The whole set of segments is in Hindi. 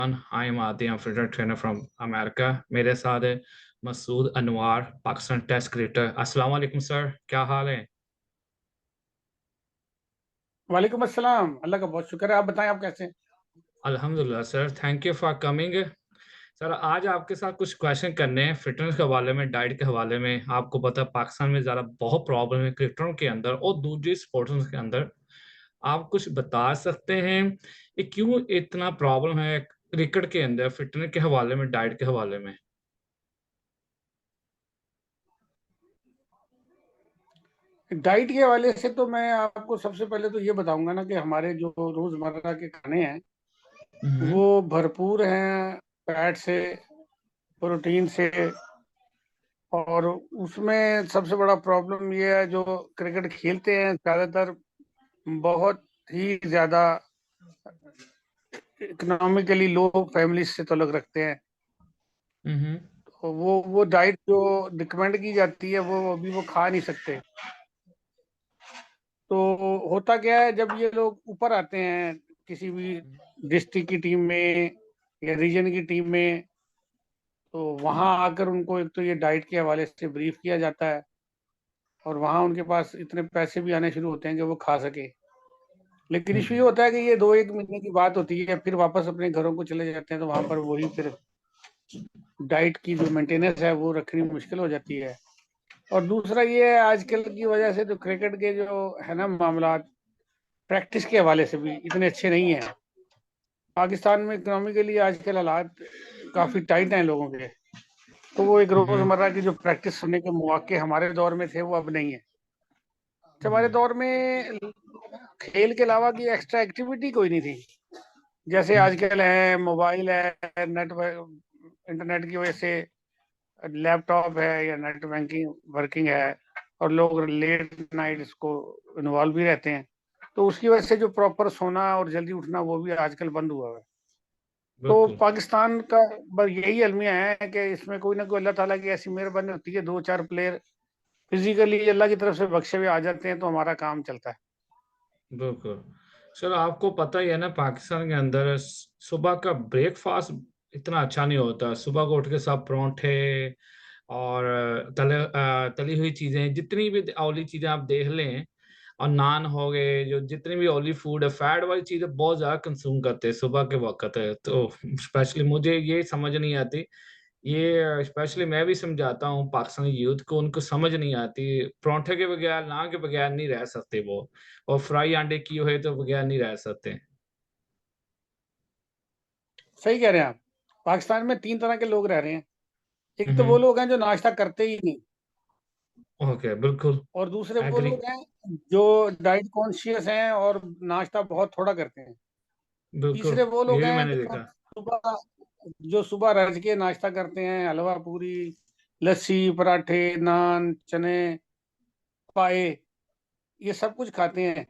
आई एम आदि फिटर ट्रेनर फ्रॉम अमेरिका। मेरे साथ है मसूद अनवार, पाकिस्तान टेस्ट क्रिकेटर। अस्सलाम वालेकुम सर, क्या हाल है? वालेकुम अस्सलाम। अल्लाह का बहुत शुक्र है। आप बताएं, आप कैसे हैं? अल्हम्दुलिल्लाह sir, thank you for coming. Sir आज आपके साथ कुछ क्वेश्चन करने हैं फिटनेस के हवाले में, डाइट के हवाले में। आपको पता है पाकिस्तान में ज़्यादा बहुत प्रॉब्लम है क्रिकेटरों के अंदर और दूसरी स्पोर्ट्स के अंदर। आप कुछ बता सकते हैं कि क्यों इतना प्रॉब्लम है क्रिकेट के अंदर फिटनेस के हवाले में, डाइट के हवाले में? डाइट के हवाले से तो मैं आपको सबसे पहले तो ये बताऊंगा ना कि हमारे जो रोजमर्रा के खाने हैं हम्म। वो भरपूर हैं फैट से, प्रोटीन से। और उसमें सबसे बड़ा प्रॉब्लम ये है, जो क्रिकेट खेलते हैं ज्यादातर बहुत ही ज्यादा इकोनॉमिकली लो फैमिली से ताल्लुक रखते हैं। हम्म। तो वो डाइट जो रिकमेंड की जाती है वो अभी वो खा नहीं सकते। तो होता क्या है, जब ये लोग ऊपर आते हैं किसी भी डिस्ट्रिक्ट की टीम में या रीजन की टीम में, तो वहां आकर उनको एक तो ये डाइट के हवाले से ब्रीफ किया जाता है, और वहां उनके पास इतने पैसे भी आने शुरू होते हैं कि वो खा सके। लेकिन इशू ये हम्म। होता है कि ये 2-1 महीने की बात होती है, फिर वापस अपने घरों को चले जाते हैं, तो वहां पर वही फिर डाइट की जो मेंटेनेंस है वो रखनी मुश्किल हो जाती है। और दूसरा ये है, आजकल की वजह से तो क्रिकेट के जो है ना मामला, प्रैक्टिस के हवाले से भी इतने अच्छे नहीं है। पाकिस्तान में इकोनॉमिकली आजकल हालात काफी टाइट हैं लोगों के। तो वो एक हम्म। रोजमर्रा की जो प्रैक्टिस होने के मौके हमारे दौर में थे वो अब नहीं है। तो हमारे हम्म। दौर में खेल के अलावा की एक्स्ट्रा एक्टिविटी कोई नहीं थी। जैसे हम्म। आजकल है, मोबाइल है, नेट, इंटरनेट की वजह से लैपटॉप है या नेट बैंकिंग वर्किंग है, और लोग लेट नाइट इसको इन्वॉल्व भी रहते हैं। तो उसकी वजह से जो प्रॉपर सोना और जल्दी उठना वो भी आजकल बंद हुआ है। तो बिल्कुल। पाकिस्तान का बस यही अलमिया है कि इसमें कोई ना कोई अल्लाह ताला की ऐसी मेहरबानी होती है, 2-4 प्लेयर फिजिकली अल्लाह की तरफ से बख्शे हुए आ जाते हैं, तो हमारा काम चलता है। बिल्कुल। सर आपको पता ही है ना, पाकिस्तान के अंदर सुबह का ब्रेकफास्ट इतना अच्छा नहीं होता। सुबह को उठ के सब परोंठे और तली हुई चीजें, जितनी भी ऑयली चीजें आप देख लें, और नान हो गए, जो जितनी भी ऑयली फूड है, फैट वाली चीजें बहुत ज्यादा कंज्यूम करते हैं सुबह के वक्त है। तो स्पेशली मुझे ये समझ नहीं आती। ये स्पेशली मैं भी समझाता हूँ पाकिस्तानी यूथ को, उनको समझ नहीं आती। परोंठे के बगैर, नान के बगैर नहीं रह सकते वो, और फ्राई अंडे किए हुए तो बगैर नहीं रह सकते। सही कह रहे हैं आप। पाकिस्तान में 3 तरह के लोग रह रहे हैं। एक तो वो हम्म। लोग हैं जो नाश्ता करते ही नहीं, ओके, बिल्कुल। और दूसरे वो एग्री। लोग हैं जो डाइट कॉन्शियस हैं और नाश्ता बहुत थोड़ा करते हैं। बिल्कुल, तीसरे वो ये लोग भी हैं मैंने देखा। जो सुबह रज के नाश्ता करते हैं, हलवा पूरी, लस्सी, पराठे, नान, चने, पाए, ये सब कुछ खाते हैं।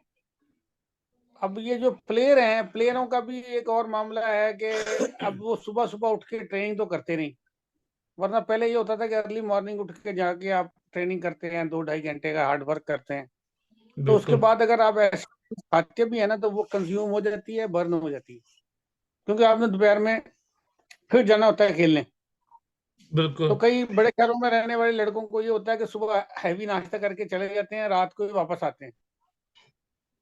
अब ये जो प्लेयर हैं, प्लेयरों का भी एक और मामला है कि अब वो सुबह सुबह उठ के ट्रेनिंग तो करते नहीं। वरना पहले ये होता था कि अर्ली मॉर्निंग उठ के जाके आप ट्रेनिंग करते हैं, 2-2.5 घंटे का हार्ड वर्क करते हैं। तो उसके बिल्कुल। बाद अगर आप ऐसे खाते भी है ना, तो वो कंज्यूम हो जाती है, बर्न हो जाती है, क्योंकि आपने दोपहर में फिर जाना होता है खेलने। तो बिल्कुल। कई बड़े शहरों में रहने वाले लड़कों को ये होता है कि सुबह हैवी नाश्ता करके चले जाते हैं, रात को ही वापस आते हैं।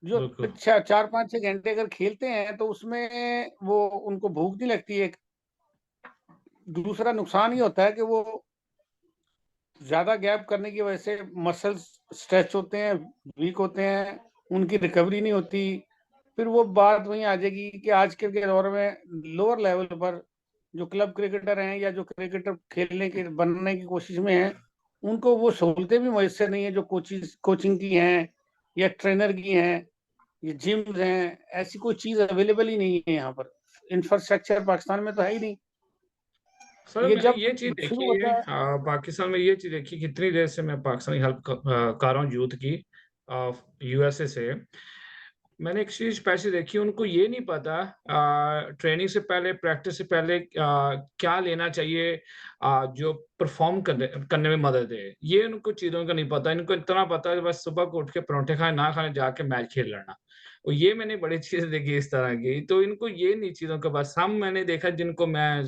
जो बिल्कुल। 4-5-6 घंटे अगर खेलते हैं तो उसमें वो उनको भूख नहीं लगती। एक दूसरा नुकसान ये होता है कि वो ज्यादा गैप करने की वजह से मसल्स स्ट्रेच होते हैं, वीक होते हैं, उनकी रिकवरी नहीं होती। फिर वो बात वहीं आ जाएगी कि आजकल के दौर में लोअर लेवल पर जो क्लब क्रिकेटर हैं या जो क्रिकेटर खेलने के बनने की कोशिश में हैं, उनको वो सहूलतें भी मैसर नहीं है जो कोचिंग की हैं या ट्रेनर की हैं, ये जिम्स हैं। ऐसी कोई चीज अवेलेबल ही नहीं है यहाँ पर। इंफ्रास्ट्रक्चर पाकिस्तान में तो है ही नहीं। सर ये मैंने जब ये चीज शुरू देखी है, होता है। पाकिस्तान में ये चीज देखी, कितनी देर से मैं पाकिस्तानी हेल्प कर रहा हूँ यूथ की, यूएसए से। मैंने एक चीज स्पेशली देखी, उनको ये नहीं पता ट्रेनिंग से पहले, प्रैक्टिस से पहले क्या लेना चाहिए जो परफॉर्म करने करने में मदद दे। ये उनको चीजों का नहीं पता। इनको इतना पता है बस सुबह को उठ के परोंठे खाए ना खाने, जाके मैच खेल लेना। और ये मैंने बड़ी चीज़ देखी इस तरह की, तो इनको ये नहीं चीज़ों के बस हम मैंने देखा जिनको मैं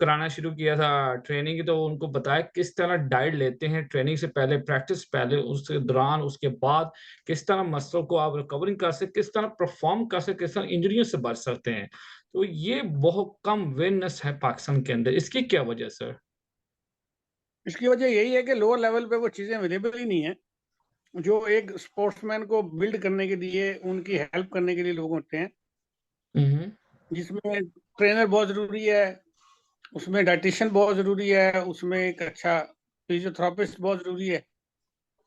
कराना शुरू किया था ट्रेनिंग, तो उनको बताया किस तरह डाइट लेते हैं ट्रेनिंग से पहले, प्रैक्टिस पहले, उसके दौरान, उसके बाद किस तरह मसल को आप रिकवरिंग कर सकते, किस तरह परफॉर्म कर सकते, किस तरह इंजरियों से बच सकते हैं। तो ये बहुत कम अवेयरनेस है पाकिस्तान के अंदर, इसकी क्या वजह सर? इसकी वजह यही है कि लोअर लेवल पे वो चीज़ें अवेलेबल ही नहीं है। जो एक स्पोर्ट्समैन को बिल्ड करने के लिए, उनकी हेल्प करने के लिए लोग होते हैं, हम्म। जिसमें ट्रेनर बहुत ज़रूरी है, उसमें डाइटिशियन बहुत ज़रूरी है, उसमें एक अच्छा फिजियोथेरेपिस्ट बहुत ज़रूरी है।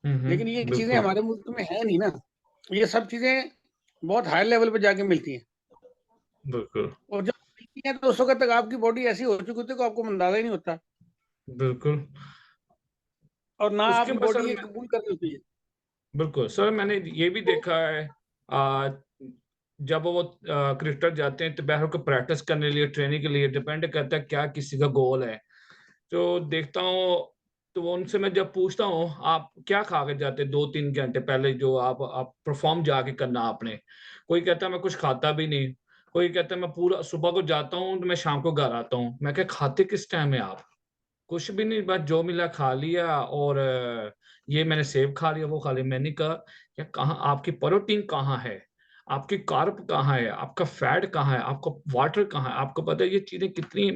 लेकिन ये चीज़ें बिल्कुल। हमारे मुल्क में है नहीं ना। ये सब चीज़ें बहुत हाई लेवल पे जाके मिलती हैं, बिल्कुल। और जब मिलती हैं तो उस वक़्त तक आपकी बॉडी ऐसी हो चुकी होती है कि आपको अंदाज़ा ही नहीं होता, बिल्कुल। और ना उसके आपकी बाद सर बॉडी ये कबूल कर रही होती है। बिल्कुल, सर मैंने ये भी देखा है अ, जब वो क्रिकेटर जाते हैं तो बाहर को प्रैक्टिस करने के लिए, ट्रेनिंग के लिए डिपेंड करता है क्या किसी का गोल है। तो देखता हूँ, तो वो उनसे मैं जब पूछता हूँ, आप क्या खा के जाते 2-3 घंटे पहले जो आप परफॉर्म जाके करना आपने? कोई कहता है मैं कुछ खाता भी नहीं, कोई कहता है मैं पूरा सुबह को जाता हूँ, तो मैं शाम को घर आता हूँ। मैं कहा खाते किस टाइम है आप? कुछ भी नहीं, बस जो मिला खा लिया, और ये मैंने सेब खा लिया, वो खा लिया। मैंने कहा या कहाँ आपकी प्रोटीन कहाँ है? आपकी कार्ब कहाँ है? आपका फैट कहाँ है? आपका वाटर कहाँ है? आपको पता है ये चीज़ें कितनी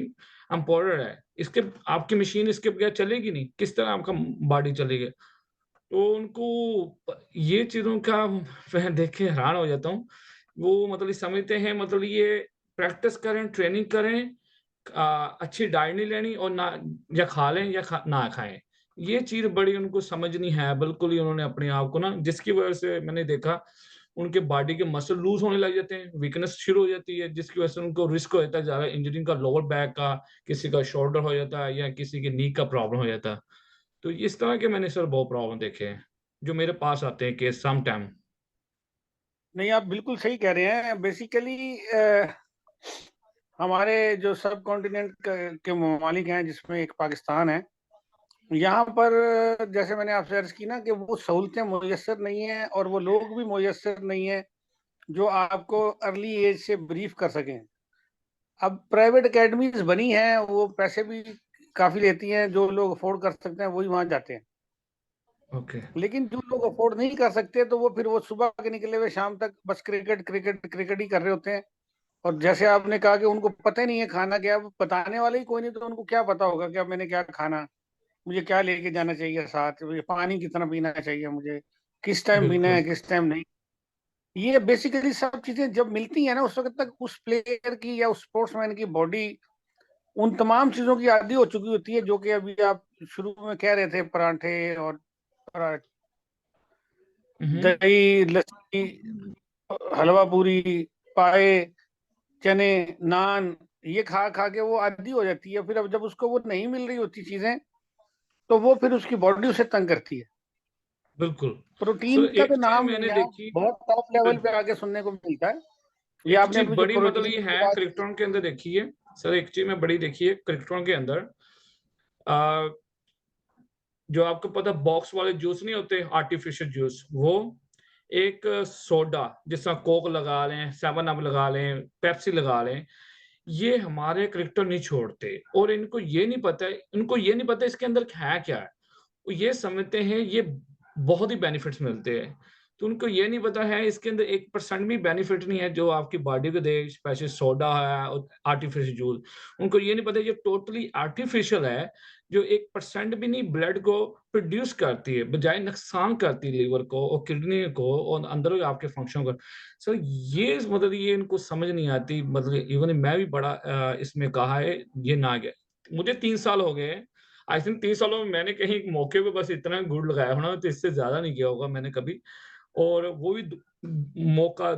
इम्पोर्टेंट है। इसके आपकी मशीन इसके बगैर चलेगी नहीं, किस तरह आपका बॉडी चलेगी? तो उनको ये चीज़ों का मैं देख के हैरान हो जाता हूँ। वो मतलब ये समझते हैं मतलब ये प्रैक्टिस करें, ट्रेनिंग करें, अच्छी डाइट नहीं लेनी और ना या खा लें या ना खाएँ। ये चीज़ बड़ी उनको समझ नहीं है, बिल्कुल ही उन्होंने अपने आप को ना, जिसकी वजह से मैंने देखा उनके बॉडी के मसल लूज़ होने लग जाते हैं, वीकनेस शुरू हो जाती है, जिसकी वजह से उनको रिस्क हो जाता है ज़्यादा इंजरी का, लोअर बैक का, किसी का शोल्डर हो जाता है या किसी के नी का प्रॉब्लम हो जाता है। तो इस तरह के मैंने सर बहुत प्रॉब्लम देखे हैं, जो मेरे पास आते हैं केस सम टाइम। नहीं, आप बिल्कुल सही कह रहे हैं। बेसिकली हमारे जो सब कॉन्टिनेंट के ममालिक हैं, जिसमें एक पाकिस्तान है, यहाँ पर जैसे मैंने आपसे अर्ज की ना कि वो सहूलतें मुयस्सर नहीं है, और वो लोग भी मुयस्सर नहीं है जो आपको अर्ली एज से ब्रीफ कर सकें। अब प्राइवेट एकेडमीज बनी हैं, वो पैसे भी काफी लेती हैं, जो लोग अफोर्ड कर सकते हैं वही वहां जाते हैं। ओके। लेकिन जो लोग अफोर्ड नहीं कर सकते, तो वो फिर वो सुबह के निकले हुए शाम तक बस क्रिकेट क्रिकेट क्रिकेट ही कर रहे होते हैं। और जैसे आपने कहा कि उनको पता ही नहीं है खाना क्या, अब बताने वाले ही कोई नहीं, तो उनको क्या पता होगा कि अब मैंने क्या खाना, मुझे क्या लेके जाना चाहिए साथ, मुझे पानी कितना पीना चाहिए, मुझे किस टाइम पीना है, बिल्कुल। किस टाइम नहीं। ये बेसिकली सब चीजें जब मिलती है ना, उस वक्त तक उस प्लेयर की या उस स्पोर्ट्समैन की बॉडी उन तमाम चीजों की आदी हो चुकी होती है, जो कि अभी आप शुरू में कह रहे थे, पराठे और हुँ, दही, लस्सी, हलवा पूरी, पाए, चने, नान, ये खा खा के वो आदी हो जाती है। फिर अब जब उसको वो नहीं मिल रही होती चीजें, तो वो फिर उसकी बॉडी उसे तंग करती है। बिल्कुल। प्रोटीन सर का एक तो चीज़ नाम नहीं मैंने है, देखी, बहुत टॉप लेवल बिल पे आके सुनने को मिलता है। ये एक आपने चीज़ अभी जो बड़ी मतलब प्रोटीन ये की है बात की। क्रिकेटों के अंदर देखी है, सर एक चीज़ मैं बड़ी देखी है क्रिकेटों के अंदर, अ, जो आपको पता है बॉक्स वाले जूस नहीं होते आर्टिफिशियल जूस, वो एक सोडा जिस तरह कोक लगा लें, 7 अप लगा लें, पेप्सी लगा लें, ये हमारे क्रिकेटर नहीं छोड़ते, और इनको ये नहीं पता इसके अंदर है क्या है। वो ये समझते हैं ये बहुत ही बेनिफिट्स मिलते हैं। तो उनको ये नहीं पता है इसके अंदर 1% भी बेनिफिट नहीं है जो आपकी बॉडी को दे, स्पेशली सोडा है और आर्टिफिशियल जूस। उनको ये नहीं पता ये टोटली आर्टिफिशियल है, जो 1% भी नहीं ब्लड को प्रोड्यूस करती है, बजाय नुकसान करती है लीवर को और किडनी को और अंदर आपके फंक्शन को। सर ये मतलब ये इनको समझ नहीं आती, मतलब इवन मैं भी बड़ा इसमें कहा है, ये ना गया। मुझे 3 साल हो गए हैं। आई थिंक 30 सालों में मैंने कहीं एक मौके पे बस इतना गुड़ लगाया होना, तो इससे ज़्यादा नहीं किया होगा मैंने कभी, और वो भी मौका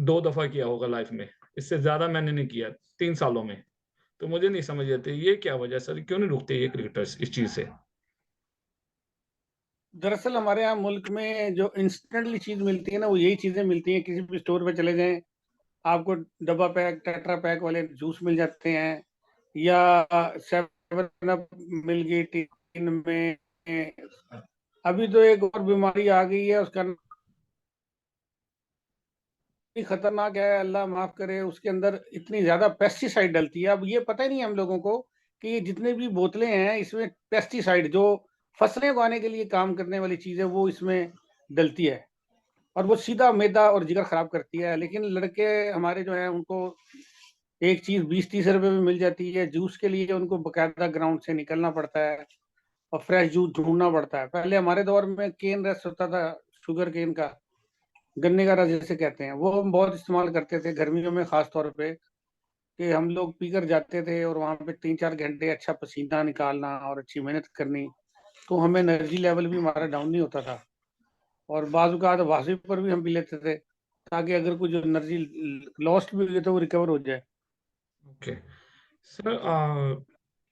2 दफ़ा किया होगा लाइफ में, इससे ज़्यादा मैंने नहीं किया 3 सालों में। तो मुझे नहीं समझ आती ये क्या वजह है सर, क्यों नहीं रुकते ये क्रिकेटर्स इस चीज़ से? दरअसल हमारे यहाँ मुल्क में जो इंस्टेंटली चीज मिलती है ना, वो यही चीजें मिलती हैं। किसी भी स्टोर पे चले जाएं, आपको डब्बा पैक, टेट्रा पैक वाले जूस मिल जाते हैं, या 7 अप मिल गई टीन में। अभी तो एक और बीमारी आ गई है, उसका खतरनाक है, अल्लाह माफ करे, उसके अंदर इतनी ज्यादा पेस्टिसाइड डलती है। अब ये पता ही नहीं हम लोगों को कि ये जितने भी बोतलें हैं इसमें पेस्टिसाइड, जो फसलें उगाने के लिए काम करने वाली चीज है, वो इसमें डलती है, और वो सीधा मैदा और जिगर खराब करती है। लेकिन लड़के हमारे जो है उनको एक चीज 20-30 रुपए में मिल जाती है, जूस के लिए उनको बकायदा ग्राउंड से निकलना पड़ता है और फ्रेश जूस ढूंढना पड़ता है। पहले हमारे दौर में केन रस होता था, शुगर केन का, गन्ने का रस जिसे कहते हैं, वो हम बहुत इस्तेमाल करते थे गर्मियों में खास तौर पे, कि हम लोग पीकर जाते थे और वहां पे 3-4 घंटे अच्छा पसीना निकालना और अच्छी मेहनत करनी, तो हमें एनर्जी लेवल भी हमारा डाउन नहीं होता था। और बाजूकात वासी पर भी हम पी लेते थे, ताकि अगर कुछ एनर्जी लॉस्ट भी हुई तो वो रिकवर हो जाए। ओके सर,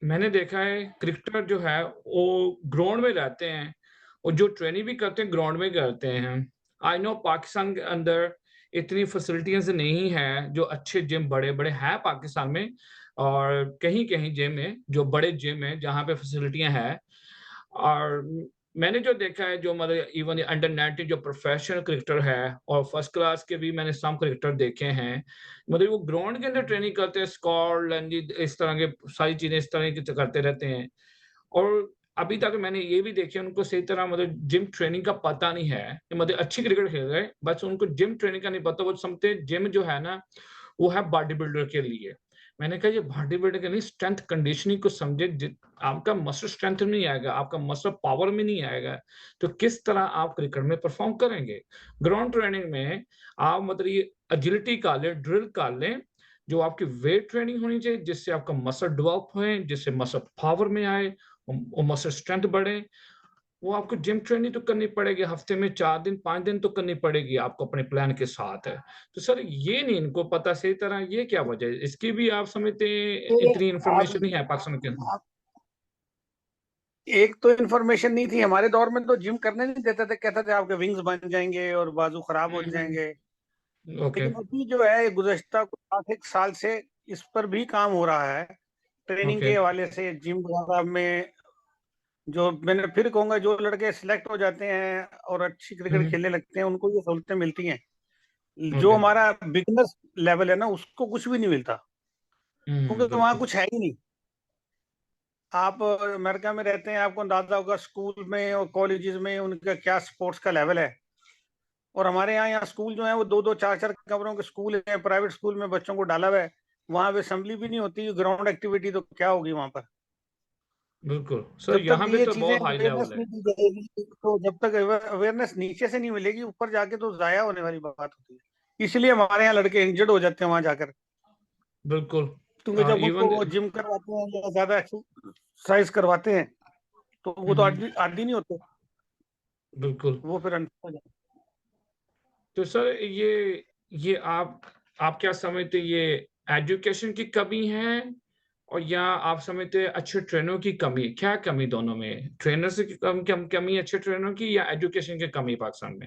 मैंने देखा है क्रिकेटर जो है वो ग्राउंड में रहते हैं, और जो ट्रेनिंग भी करते हैं ग्राउंड में करते हैं। आई नो पाकिस्तान के अंदर इतनी फैसिलिटीज नहीं है, जो अच्छे जिम बड़े बड़े हैं पाकिस्तान में, और कहीं कहीं जिम है जो बड़े जिम है जहाँ पे फैसिलिटियां हैं। और मैंने जो देखा है, जो मतलब इवन अंडर 19 जो प्रोफेशनल क्रिकेटर है, और फर्स्ट क्लास के भी मैंने सम क्रिकेटर देखे हैं, मतलब वो ग्राउंड के अंदर ट्रेनिंग करते हैं, स्कॉट लंजी इस तरह के सारी चीजें इस तरह की करते रहते हैं। और अभी तक मैंने ये भी देखे उनको सही तरह मतलब जिम ट्रेनिंग का पता नहीं है, मतलब अच्छी क्रिकेट खेल रहे हैं, बस उनको जिम ट्रेनिंग का नहीं पता। वो समझते जिम जो है ना, वो है बॉडी बिल्डर के लिए। मैंने कहा ये बॉडी बिल्डर के नहीं, स्ट्रेंथ कंडीशनिंग को समझे। आपका मसल स्ट्रेंथ में नहीं आएगा, आपका मसल पावर में नहीं आएगा, तो किस तरह आप क्रिकेट में परफॉर्म करेंगे। ग्राउंड ट्रेनिंग में आप मतलब ये एजिलिटी का लें, ड्रिल का लें, जो आपकी वेट ट्रेनिंग होनी चाहिए, जिससे आपका मसल डेवलप होए, जिससे मसल पावर में आए, और मसल स्ट्रेंथ बढ़े। वो आपको जिम ट्रेनिंग तो करनी पड़ेगी, हफ्ते में 4 दिन 5 दिन तो करनी पड़ेगी आपको अपने प्लान के साथ है। तो सर ये नहीं इनको पता सही तरह, ये क्या वजह है इसकी भी आप समझते हैं? ये इतनी आप, इंफॉर्मेशन नहीं है पाकिस्तान के अंदर। आप एक तो इन्फॉर्मेशन नहीं थी हमारे दौर में, तो जिम करने नहीं देते थे, कहते थे आपके विंग्स बन जाएंगे और बाजू खराब हो जाएंगे। ओके। लेकिन अभी जो है गुज़श्ता कुछ 8 एक साल से इस पर भी काम हो रहा है, ट्रेनिंग ओके। के हवाले से जिम वगैरह में। जो मैंने फिर कहूंगा, जो लड़के सिलेक्ट हो जाते हैं और अच्छी क्रिकेट हम्म। खेलने लगते हैं, उनको ये सहूलतें मिलती हैं। जो ओके। हमारा बिगनर्स लेवल है ना, उसको कुछ भी नहीं मिलता, क्योंकि वहाँ बिल्कुल। कुछ है ही नहीं। आप अमेरिका में रहते हैं, आपको अंदाजा होगा स्कूल में और कॉलेजेस में उनका क्या स्पोर्ट्स का लेवल है। और हमारे यहाँ स्कूल जो है वो 2-2 4-4 कमरों के स्कूल हैं, प्राइवेट स्कूल में बच्चों को डाला हुआ है। वहां पे असेंबली भी नहीं होती, ग्राउंड एक्टिविटी तो क्या होगी वहां पर। बिल्कुल सर, जब तक यहाँ पे ये तो चीजें बहुत हाई अवेयरनेस लेवल है। नहीं दी जाएगी, तो जब तक अवेयरनेस नीचे से नहीं मिलेगी, ऊपर जाके तो जाया होने वाली बात होती है। इसलिए हमारे यहाँ लड़के इंजर्ड हो जाते हैं वहां जाकर, बिल्कुल। क्योंकि जब उनको इवन। वो जिम करवाते हैं या ज्यादा एक्सरसाइज करवाते हैं, तो वो तो आदि आदि नहीं होते, बिल्कुल। वो फिर अनफिट हो जाते तो सर ये आप क्या समझते, ये एजुकेशन की कमी है, और या आप समझते हैं अच्छे ट्रेनरों की कमी? क्या कमी दोनों में, ट्रेनर से कमी अच्छे ट्रेनरों की, या एजुकेशन की कमी पाकिस्तान में?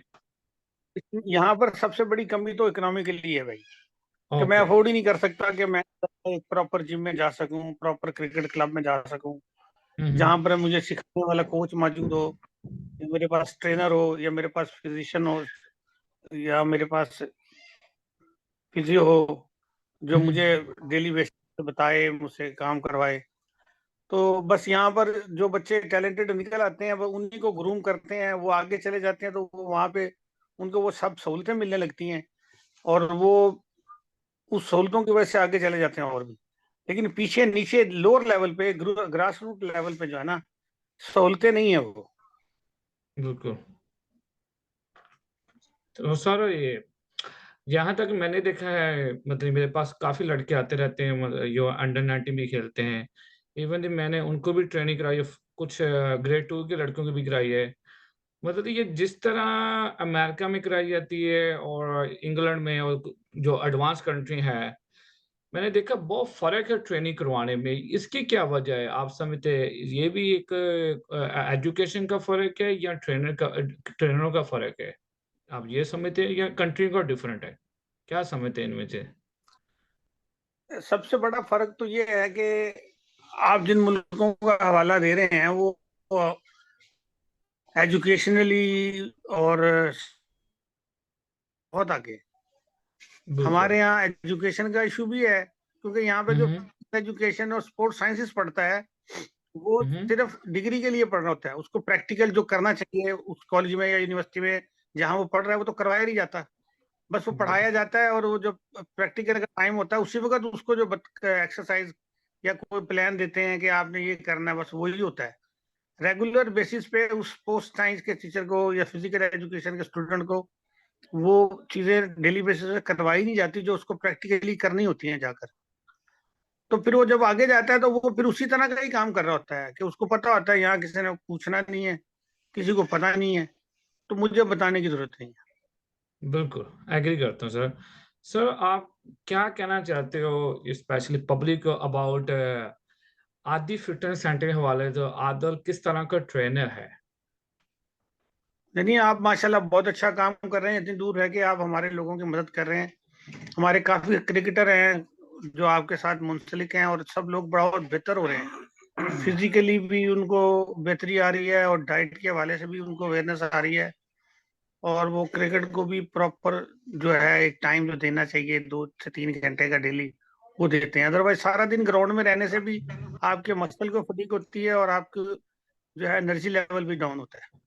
हैं। यहाँ पर सबसे बड़ी कमी तो इकोनॉमिकली है भाई, कि मैं ओके। अफोर्ड ही नहीं कर सकता कि मैं एक प्रॉपर जिम में जा सकूं, प्रॉपर क्रिकेट क्लब में जा सकूं, हम्म। जहां पर मुझे सिखाने वाला कोच मौजूद हो, या मेरे पास ट्रेनर हो, या मेरे पास फिजिशियन हो, या मेरे पास फिजियो हो, जो मुझे हम्म। डेली बेसिस पे बताए, मुझसे काम करवाए। तो बस यहाँ पर जो बच्चे टैलेंटेड निकल आते हैं, वो उन्हीं को ग्रूम करते हैं, वो आगे चले जाते हैं, तो वो वहाँ पे उनको वो सब सहूलतें मिलने लगती हैं, और वो उस सहूलतों की वजह से आगे चले जाते हैं और भी। लेकिन पीछे नीचे लोअर लेवल पे, ग्रास रूट लेवल पे जो है ना, सहूलतें नहीं है वो। बिल्कुल। तो सर ये यहाँ तक मैंने देखा है, मतलब मेरे पास काफी लड़के आते रहते हैं, मतलब जो अंडर 19 भी खेलते हैं। इवन मैंने उनको भी ट्रेनिंग कराई है, कुछ ग्रेड 2 के लड़कों की भी कराई है। मतलब ये जिस तरह अमेरिका में कराई जाती है और इंग्लैंड में, और जो एडवांस कंट्री है, मैंने देखा बहुत फर्क है ट्रेनिंग करवाने में। इसकी क्या वजह है आप समझते हैं? ये भी एक एजुकेशन का फर्क है, या ट्रेनरों का फर्क है? आप ये समझते हैं, या कंट्री का डिफरेंट है? क्या समझते हैं इनमें से? सबसे बड़ा फर्क तो ये है कि आप जिन मुल्कों का हवाला दे रहे हैं, वो एजुकेशनली और बहुत आगे। हमारे बिल्कुल। यहाँ एजुकेशन का इशू भी है, क्योंकि यहाँ पे जो हम्म। एजुकेशन और स्पोर्ट्स साइंसेस पढ़ता है वो हम्म। सिर्फ डिग्री के लिए पढ़ रहा होता है। उसको प्रैक्टिकल जो करना चाहिए उस कॉलेज में या यूनिवर्सिटी में जहाँ वो पढ़ रहा है वो तो करवाया नहीं जाता। बस वो पढ़ाया जाता है, और वो जो प्रैक्टिकल का टाइम होता है उसी वक्त उसको जो एक्सरसाइज या कोई प्लान देते हैं कि आपने ये करना है, बस वही होता है। रेगुलर बेसिस पे उस पोस्ट साइंस के टीचर को या फिजिकल एजुकेशन के स्टूडेंट को वो चीजें डेली बेसिस पे करवाई नहीं जाती जो उसको प्रैक्टिकली करनी होती हैं जाकर। तो फिर वो जब आगे जाता है तो वो फिर उसी तरह का ही काम कर रहा होता है कि उसको पता होता है यहाँ किसी ने पूछना नहीं है, किसी को पता नहीं है, तो मुझे बताने की जरूरत नहीं है। बिल्कुल एग्री करता हूँ सर। सर आप क्या कहना चाहते हो स्पेशली पब्लिक को अबाउट आदि फिटनेस सेंटर के हवाले से? आदल किस तरह का ट्रेनर है? नहीं, आप माशाल्लाह बहुत अच्छा काम कर रहे हैं, इतनी दूर रह के आप हमारे लोगों की मदद कर रहे हैं। हमारे काफी क्रिकेटर हैं जो आपके साथ मुंसलिक हैं, और सब लोग बहुत बेहतर हो रहे हैं। फिजिकली भी उनको बेहतरी आ रही है, और डाइट के हवाले से भी उनको अवेयरनेस आ रही है, और वो क्रिकेट को भी प्रॉपर जो है एक टाइम जो देना चाहिए 2 से 3 घंटे का डेली, वो देते हैं। अदरवाइज सारा दिन ग्राउंड में रहने से भी आपके मसल को फटीग होती है, और आपकी जो है एनर्जी लेवल भी डाउन होता है।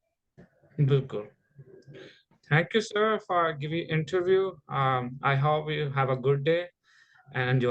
बिल्कुल। Thank you, sir, for giving interview. I hope you have a good day and enjoy.